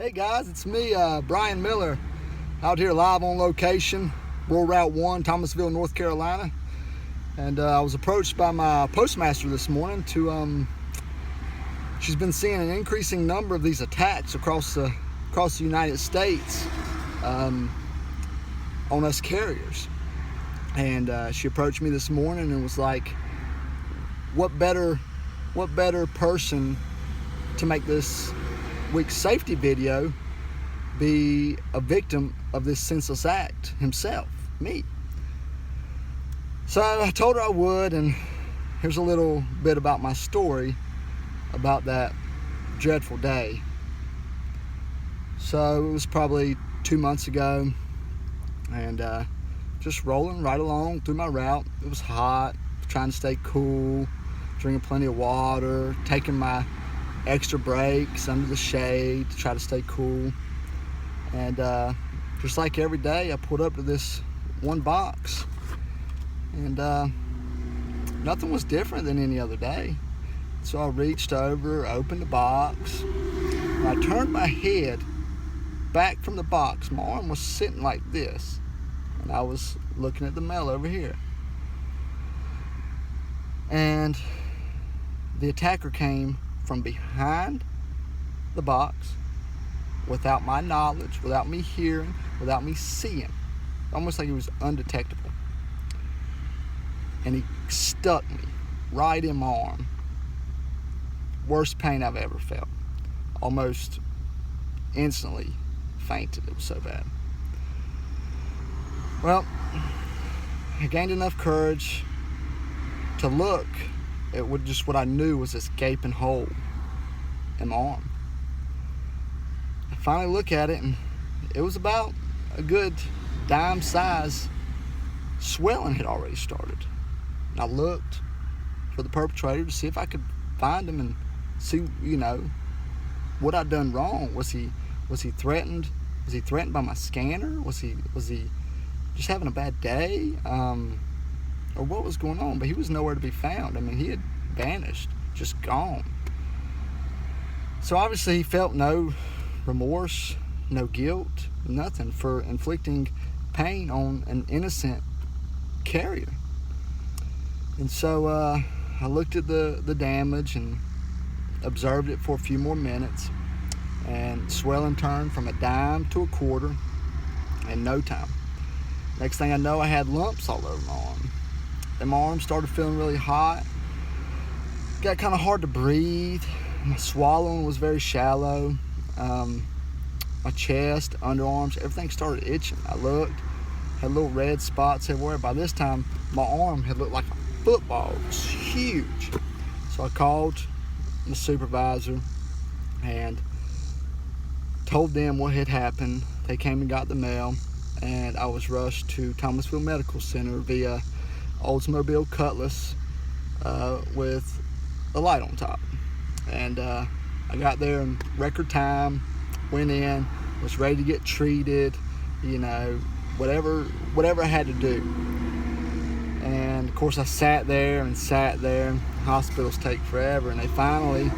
Hey guys, it's me, Brian Miller, out here live on location, Rural Route 1, Thomasville, North Carolina. And I was approached by my postmaster this morning she's been seeing an increasing number of these attacks across the United States on us carriers. And she approached me this morning and was like, what better person to make this week's safety video be a victim of this senseless act himself, me. So I told her I would, and here's a little bit about my story about that dreadful day. So it was probably 2 months ago, and just rolling right along through my route. It was hot, trying to stay cool, drinking plenty of water, taking my extra breaks under the shade to try to stay cool. And just like every day, I pulled up to this one box, and nothing was different than any other day. So I reached over, opened the box, and I turned my head back from the box. My arm was sitting like this, and I was looking at the mail over here. And the attacker came from behind the box, without my knowledge, without me hearing, without me seeing, almost like he was undetectable. And he stuck me right in my arm. Worst pain I've ever felt. Almost instantly fainted. It was so bad. Well, I gained enough courage to look at what I knew was this gaping hole in my arm. I finally look at it, and it was about a good dime size swelling had already started. And I looked for the perpetrator to see if I could find him and see, what I'd done wrong. Was he threatened? Was he threatened by my scanner? Was he just having a bad day? Or what was going on? But he was nowhere to be found. I mean, he had vanished, just gone. So obviously he felt no remorse, no guilt, nothing for inflicting pain on an innocent carrier. And so I looked at the damage and observed it for a few more minutes, and swelling turned from a dime to a quarter in no time. Next thing I know, I had lumps all over my arm. And my arm started feeling really hot. Got kind of hard to breathe. My swallowing was very shallow. My chest, underarms, everything started itching. I looked, had little red spots everywhere. By this time, my arm had looked like a football. It was huge. So I called the supervisor and told them what had happened. They came and got the mail, and I was rushed to Thomasville Medical Center via Oldsmobile Cutlass with a light on top. And I got there in record time, went in, was ready to get treated, whatever I had to do. And of course I sat there. Hospitals take forever, and they finally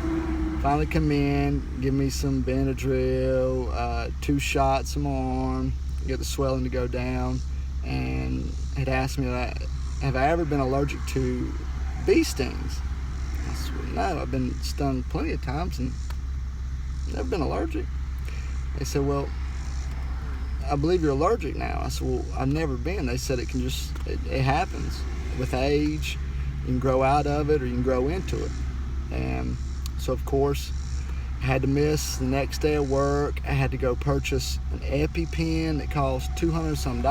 come in, give me some Benadryl, 2 shots in my arm, get the swelling to go down, and had asked me, have I ever been allergic to bee stings? I said, well, no, I've been stung plenty of times and never been allergic. They said, well, I believe you're allergic now. I said, well, I've never been. They said it happens with age. You can grow out of it or you can grow into it. And so, of course, I had to miss the next day of work. I had to go purchase an EpiPen that cost $200 some.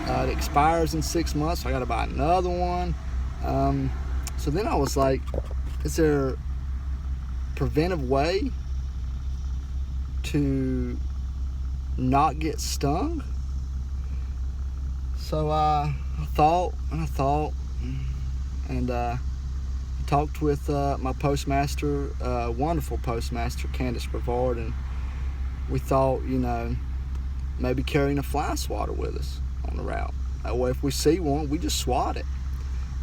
It expires in 6 months, so I got to buy another one. So then I was like, is there a preventive way to not get stung? So I thought, and talked with my postmaster, wonderful postmaster, Candace Brevard, and we thought, maybe carrying a fly swatter with us on the route. That way, if we see one, we just swat it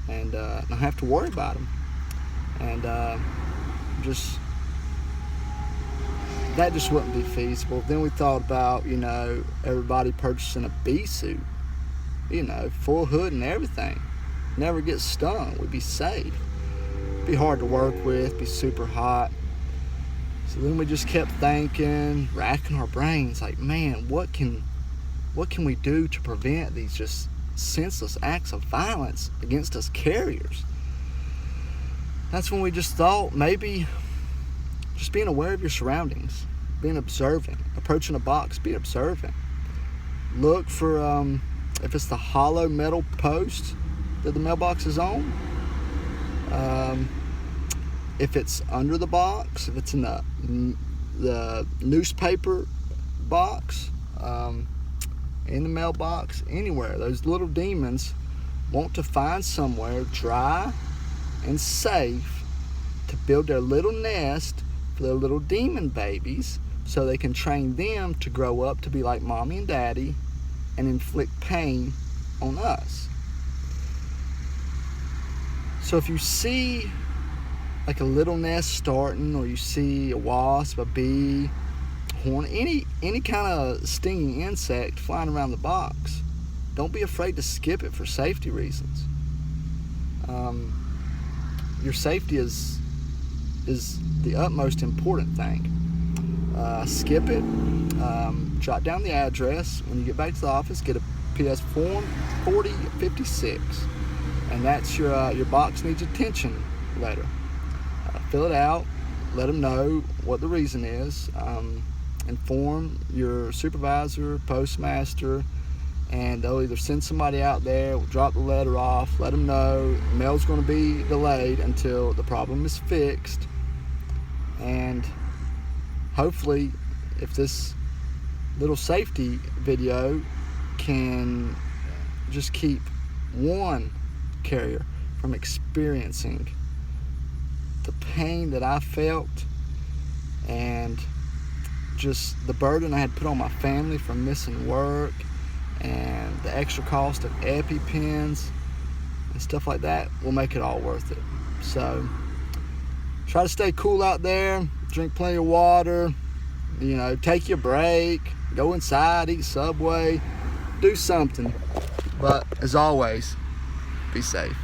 and don't have to worry about them. And just that just wouldn't be feasible. Then we thought about, you know, everybody purchasing a bee suit, you know, full hood and everything. Never get stung. We'd be safe. Be hard to work with, be super hot. So then we just kept thinking, racking our brains, like, man, what can we do to prevent these just senseless acts of violence against us carriers? That's when we just thought maybe just being aware of your surroundings, being observant, approaching a box, be observant. Look for if it's the hollow metal post that the mailbox is on, if it's under the box, if it's in the newspaper box, in the mailbox, anywhere. Those little demons want to find somewhere dry and safe to build their little nest for their little demon babies, so they can train them to grow up to be like mommy and daddy and inflict pain on us. So if you see like a little nest starting, or you see a wasp, a bee, horn, any kind of stinging insect flying around the box, don't be afraid to skip it for safety reasons. Your safety is the utmost important thing. Skip it. Jot down the address. When you get back to the office, get a PS Form 4056, and that's your box needs attention letter. Fill it out. Let them know what the reason is. Inform your supervisor, postmaster, and they'll either send somebody out there, will drop the letter off, let them know mail's going to be delayed until the problem is fixed. And hopefully, if this little safety video can just keep one carrier from experiencing the pain that I felt, and just the burden I had put on my family from missing work, and the extra cost of EpiPens and stuff like that, will make it all worth it. So try to stay cool out there, drink plenty of water, you know, take your break, go inside, eat Subway, do something. But as always, be safe.